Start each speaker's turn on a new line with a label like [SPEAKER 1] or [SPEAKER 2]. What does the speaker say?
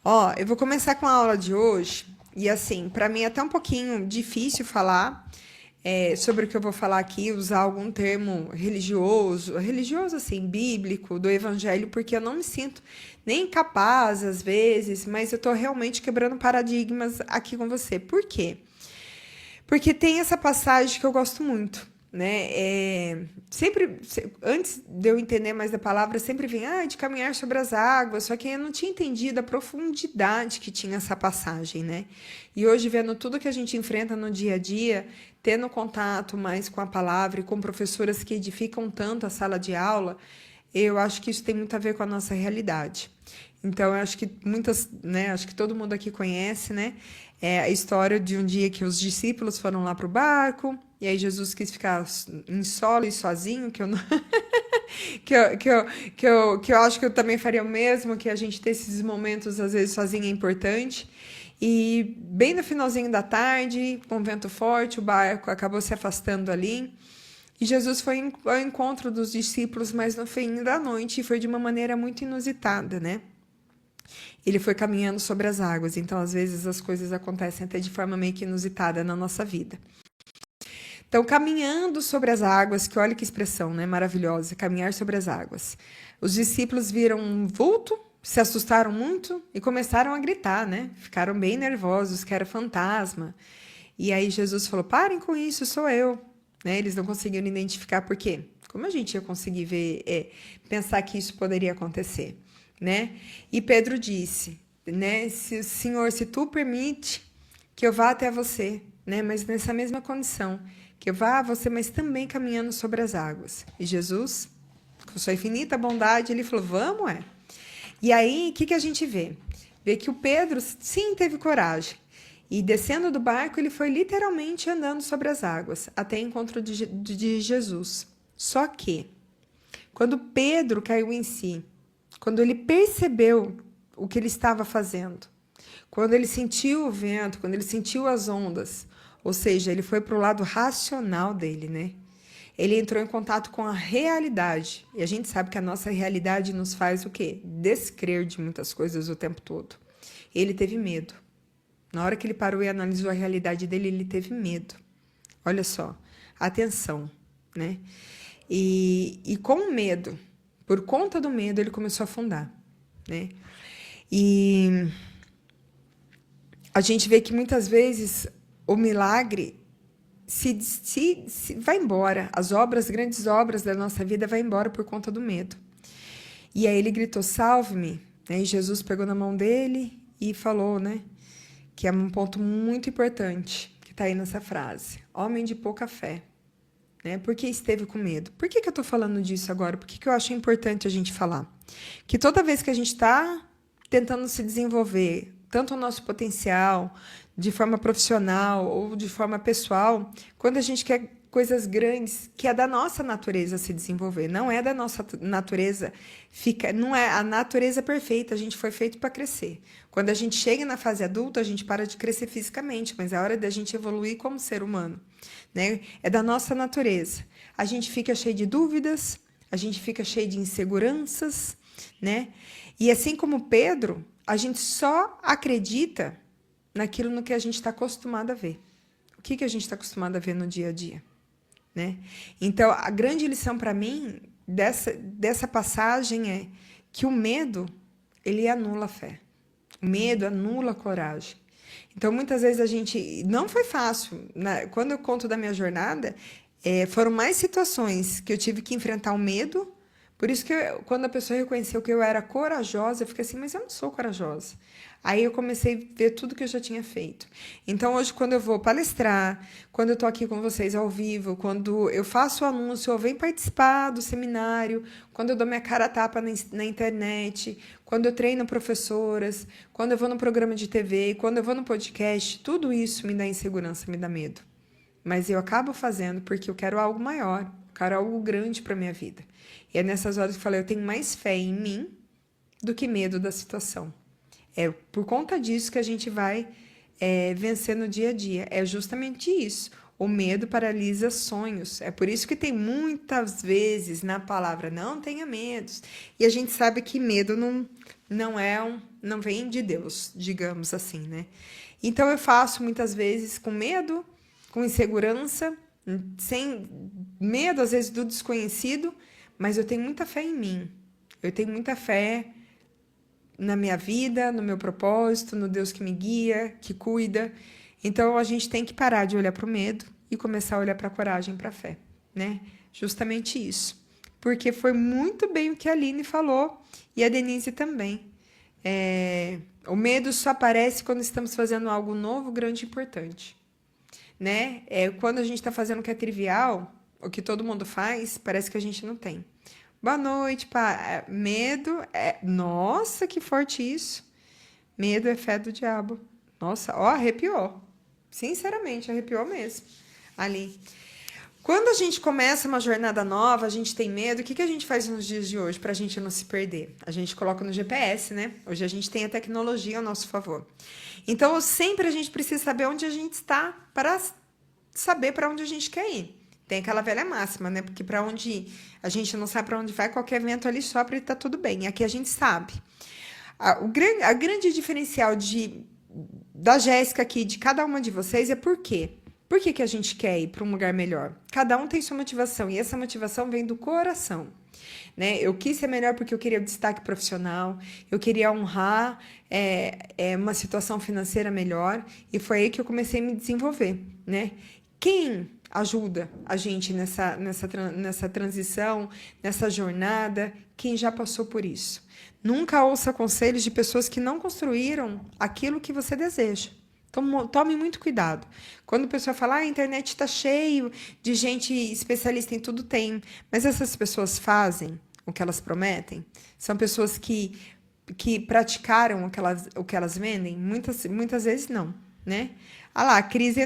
[SPEAKER 1] Ó, eu vou começar com a aula de hoje. E assim, para mim é até um pouquinho difícil falar sobre o que eu vou falar aqui, usar algum termo religioso assim, bíblico, do evangelho, porque eu não me sinto nem capaz às vezes, mas eu tô realmente quebrando paradigmas aqui com você. Por quê? Porque tem essa passagem que eu gosto muito, né? Antes de eu entender mais da palavra, sempre vem, de caminhar sobre as águas, só que eu não tinha entendido a profundidade que tinha essa passagem, né? E hoje, vendo tudo que a gente enfrenta no dia a dia, tendo contato mais com a palavra e com professoras que edificam tanto a sala de aula, eu acho que isso tem muito a ver com a nossa realidade. Então, eu acho que acho que todo mundo aqui conhece, né? A história de um dia que os discípulos foram lá para o barco, e aí Jesus quis ficar em solo e sozinho, que eu não, que eu acho que eu também faria o mesmo, que a gente ter esses momentos, às vezes, sozinho é importante. E bem no finalzinho da tarde, com vento forte, o barco acabou se afastando ali. E Jesus foi ao encontro dos discípulos, mas no fim da noite, e foi de uma maneira muito inusitada, né? Ele foi caminhando sobre as águas, então às vezes as coisas acontecem até de forma meio que inusitada na nossa vida. Então, caminhando sobre as águas, que olha que expressão, né? Maravilhosa, caminhar sobre as águas. Os discípulos viram um vulto, se assustaram muito e começaram a gritar, né? Ficaram bem nervosos, que era fantasma. E aí Jesus falou: parem com isso, sou eu. Né? Eles não conseguiram identificar por quê. Como a gente ia conseguir pensar que isso poderia acontecer, né? E Pedro disse, né? Senhor, se tu permite que eu vá até você, né? Mas nessa mesma condição, que eu vá a você, mas também caminhando sobre as águas. E Jesus, com sua infinita bondade, ele falou: vamos, é. E aí, o que a gente vê? Vê que o Pedro, sim, teve coragem. E descendo do barco, ele foi literalmente andando sobre as águas, até o encontro de Jesus. Só que, quando Pedro caiu em si, quando ele percebeu o que ele estava fazendo, quando ele sentiu o vento, quando ele sentiu as ondas, ou seja, ele foi para o lado racional dele, né? Ele entrou em contato com a realidade. E a gente sabe que a nossa realidade nos faz o quê? Descrer de muitas coisas o tempo todo. Ele teve medo. Na hora que ele parou e analisou a realidade dele, ele teve medo. Olha só, atenção, né? E com medo, por conta do medo, ele começou a afundar, né? E a gente vê que muitas vezes o milagre se vai embora. As grandes obras da nossa vida vai embora por conta do medo. E aí ele gritou: salve-me. Né? E Jesus pegou na mão dele e falou, né? Que é um ponto muito importante que está aí nessa frase. Homem de pouca fé. Né? Por que esteve com medo? Por que eu estou falando disso agora? Por que eu acho importante a gente falar? Que toda vez que a gente está tentando se desenvolver, tanto o nosso potencial, de forma profissional ou de forma pessoal, quando a gente quer coisas grandes, que é da nossa natureza se desenvolver, não é da nossa natureza, não é a natureza perfeita, a gente foi feito para crescer. Quando a gente chega na fase adulta, a gente para de crescer fisicamente, mas é hora da gente evoluir como ser humano, né? É da nossa natureza. A gente fica cheio de dúvidas, a gente fica cheio de inseguranças, né? E assim como Pedro, a gente só acredita naquilo no que a gente está acostumado a ver. O que a gente está acostumado a ver no dia a dia, né? Então, a grande lição para mim dessa passagem é que o medo, ele anula a fé. O medo anula a coragem. Então, muitas vezes a gente... Não foi fácil. Né? Quando eu conto da minha jornada, foram mais situações que eu tive que enfrentar o medo. Por isso que quando a pessoa reconheceu que eu era corajosa, eu fiquei assim, mas eu não sou corajosa. Aí eu comecei a ver tudo que eu já tinha feito. Então, hoje, quando eu vou palestrar, quando eu estou aqui com vocês ao vivo, quando eu faço o anúncio, ou venho participar do seminário, quando eu dou minha cara a tapa na internet, quando eu treino professoras, quando eu vou no programa de TV, quando eu vou no podcast, tudo isso me dá insegurança, me dá medo. Mas eu acabo fazendo porque eu quero algo maior, eu quero algo grande para minha vida. E é nessas horas que eu falei, eu tenho mais fé em mim do que medo da situação. É por conta disso que a gente vai vencer no dia a dia. É justamente isso. O medo paralisa sonhos. É por isso que tem muitas vezes na palavra não tenha medos. E a gente sabe que medo não vem de Deus, digamos assim, né? Então eu faço muitas vezes com medo, com insegurança, sem medo às vezes do desconhecido, mas eu tenho muita fé em mim. Eu tenho muita fé na minha vida, no meu propósito, no Deus que me guia, que cuida. Então a gente tem que parar de olhar para o medo e começar a olhar para a coragem, para a fé, né? Justamente isso. Porque foi muito bem o que a Aline falou e a Denise também. O medo só aparece quando estamos fazendo algo novo, grande e importante, né? Quando a gente está fazendo o que é trivial, o que todo mundo faz, parece que a gente não tem. Boa noite, pá. Medo é... Nossa, que forte isso. Medo é fé do diabo. Nossa, ó, arrepiou. Sinceramente, arrepiou mesmo. Ali. Quando a gente começa uma jornada nova, a gente tem medo, o que a gente faz nos dias de hoje para a gente não se perder? A gente coloca no GPS, né? Hoje a gente tem a tecnologia ao nosso favor. Então, sempre a gente precisa saber onde a gente está para saber para onde a gente quer ir. Tem aquela velha máxima, né? Porque para onde a gente não sabe para onde vai, qualquer vento ali sopra e tá tudo bem. Aqui a gente sabe. A grande diferencial da Jéssica aqui, de cada uma de vocês, é por quê? Por que a gente quer ir para um lugar melhor? Cada um tem sua motivação e essa motivação vem do coração, né? Eu quis ser melhor porque eu queria o destaque profissional, eu queria honrar uma situação financeira melhor e foi aí que eu comecei a me desenvolver, né? Quem ajuda a gente nessa transição, nessa jornada? Quem já passou por isso. Nunca ouça conselhos de pessoas que não construíram aquilo que você deseja. Então, tome muito cuidado. Quando a pessoa fala, a internet está cheio de gente especialista em tudo, tem. Mas essas pessoas fazem o que elas prometem? São pessoas que praticaram o que elas vendem? Muitas vezes não, né? Ah lá, a Cris